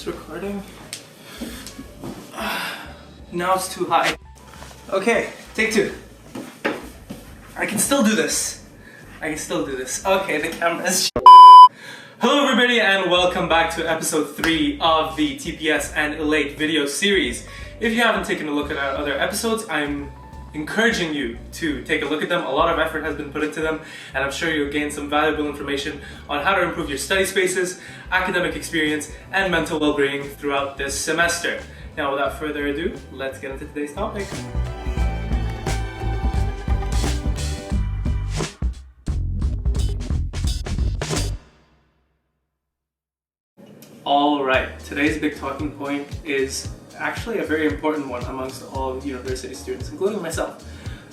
It's recording. Now it's too high. Okay, take two. I can still do this. Okay, the camera is. Hello everybody and welcome back to episode 3 of the TPS and ELATE video series. If you haven't taken a look at our other episodes, I'm encouraging you to take a look at them. A lot of effort has been put into them and I'm sure you'll gain some valuable information on how to improve your study spaces, academic experience, and mental well-being throughout this semester. Now without further ado, let's get into today's topic. Alright, today's big talking point is actually a very important one amongst all university students, including myself.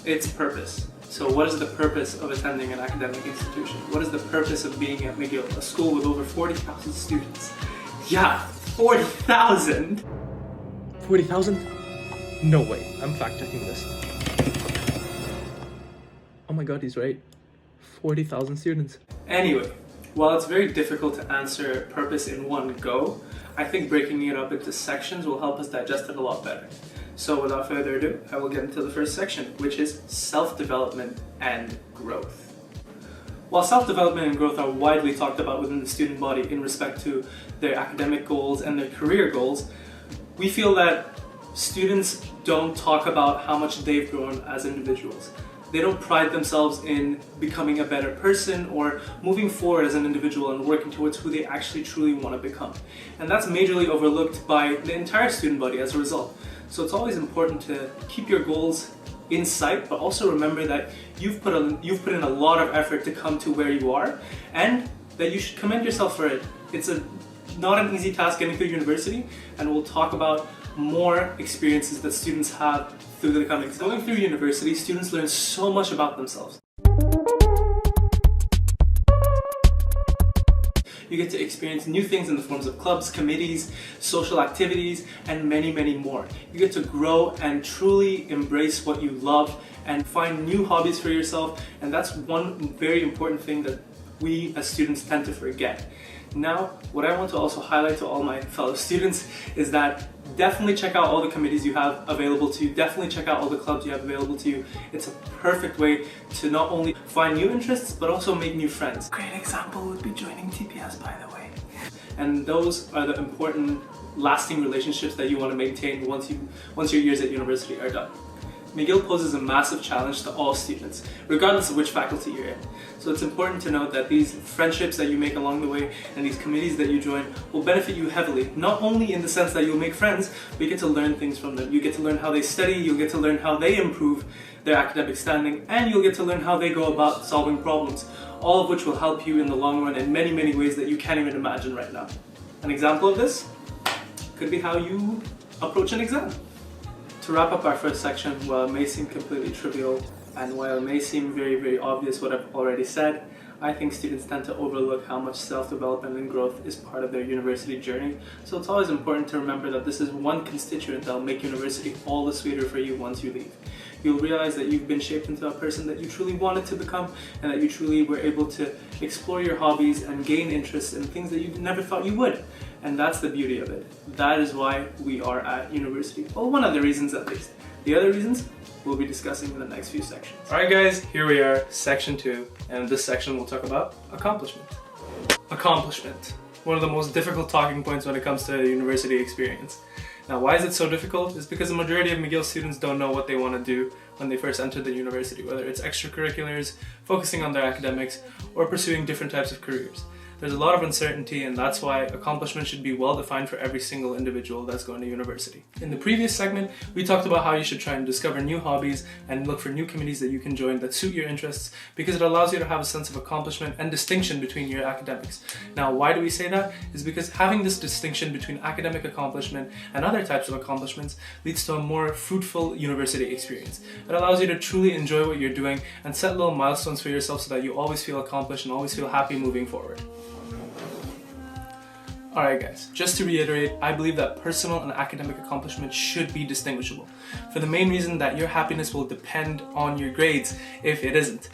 It's purpose. So what is the purpose of attending an academic institution? What is the purpose of being at McGill, a school with over 40,000 students? Yeah, 40,000! 40,000? No way, I'm fact checking this. Oh my god, he's right. 40,000 students. Anyway, while it's very difficult to answer purpose in one go, I think breaking it up into sections will help us digest it a lot better. So without further ado, I will get into the first section, which is self-development and growth. While self-development and growth are widely talked about within the student body in respect to their academic goals and their career goals, we feel that students don't talk about how much they've grown as individuals. They don't pride themselves in becoming a better person or moving forward as an individual and working towards who they actually truly want to become. And that's majorly overlooked by the entire student body as a result. So it's always important to keep your goals in sight, but also remember that you've put in a lot of effort to come to where you are, and that you should commend yourself for it. It's not an easy task getting through university, and we'll talk about more experiences that students have through the coming. Going through university, students learn so much about themselves. You get to experience new things in the forms of clubs, committees, social activities, and many, many more. You get to grow and truly embrace what you love and find new hobbies for yourself, and that's one very important thing that we as students tend to forget. Now, what I want to also highlight to all my fellow students is that definitely check out all the committees you have available to you. Definitely check out all the clubs you have available to you. It's a perfect way to not only find new interests, but also make new friends. Great example would be joining TPS, by the way. And those are the important, lasting relationships that you want to maintain once your years at university are done. McGill poses a massive challenge to all students, regardless of which faculty you're in. So it's important to note that these friendships that you make along the way and these committees that you join will benefit you heavily, not only in the sense that you'll make friends, but you get to learn things from them. You get to learn how they study, you'll get to learn how they improve their academic standing, and you'll get to learn how they go about solving problems, all of which will help you in the long run in many, many ways that you can't even imagine right now. An example of this could be how you approach an exam. To wrap up our first section, while it may seem completely trivial and while it may seem very, very obvious what I've already said, I think students tend to overlook how much self-development and growth is part of their university journey. So it's always important to remember that this is one constituent that will make university all the sweeter for you once you leave. You'll realize that you've been shaped into a person that you truly wanted to become, and that you truly were able to explore your hobbies and gain interests in things that you never thought you would. And that's the beauty of it. That is why we are at university. Well, one of the reasons at least. The other reasons we'll be discussing in the next few sections. Alright guys, here we are, section 2, and in this section we'll talk about accomplishment. Accomplishment. One of the most difficult talking points when it comes to a university experience. Now, why is it so difficult? It's because the majority of McGill students don't know what they want to do when they first enter the university, whether it's extracurriculars, focusing on their academics, or pursuing different types of careers. There's a lot of uncertainty, and that's why accomplishment should be well defined for every single individual that's going to university. In the previous segment, we talked about how you should try and discover new hobbies and look for new committees that you can join that suit your interests, because it allows you to have a sense of accomplishment and distinction between your academics. Now, why do we say that? Is because having this distinction between academic accomplishment and other types of accomplishments leads to a more fruitful university experience. It allows you to truly enjoy what you're doing and set little milestones for yourself so that you always feel accomplished and always feel happy moving forward. Alright guys, just to reiterate, I believe that personal and academic accomplishment should be distinguishable, for the main reason that your happiness will depend on your grades if it isn't.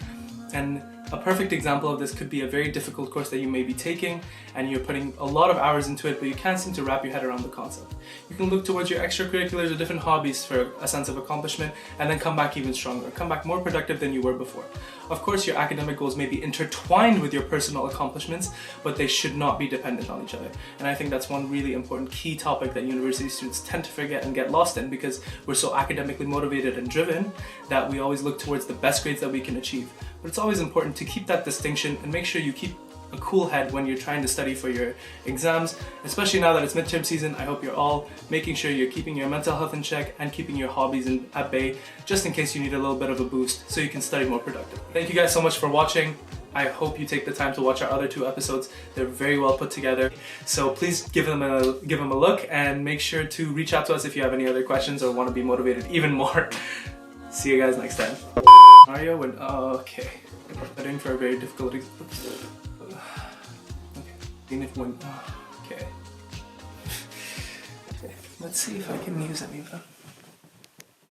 And A perfect example of this could be a very difficult course that you may be taking and you're putting a lot of hours into it, but you can't seem to wrap your head around the concept. You can look towards your extracurriculars or different hobbies for a sense of accomplishment and then come back even stronger, come back more productive than you were before. Of course, your academic goals may be intertwined with your personal accomplishments, but they should not be dependent on each other. And I think that's one really important key topic that university students tend to forget and get lost in because we're so academically motivated and driven that we always look towards the best grades that we can achieve. But it's always important to keep that distinction and make sure you keep a cool head when you're trying to study for your exams, especially now that it's midterm season. I hope you're all making sure you're keeping your mental health in check and keeping your hobbies at bay, just in case you need a little bit of a boost so you can study more productively. Thank you guys so much for watching. I hope you take the time to watch our other 2 episodes. They're very well put together. So please give them a look and make sure to reach out to us if you have any other questions or want to be motivated even more. See you guys next time. Mario went, okay. Studying for a very difficult exam. Okay. Okay. Let's see if I can use any of them.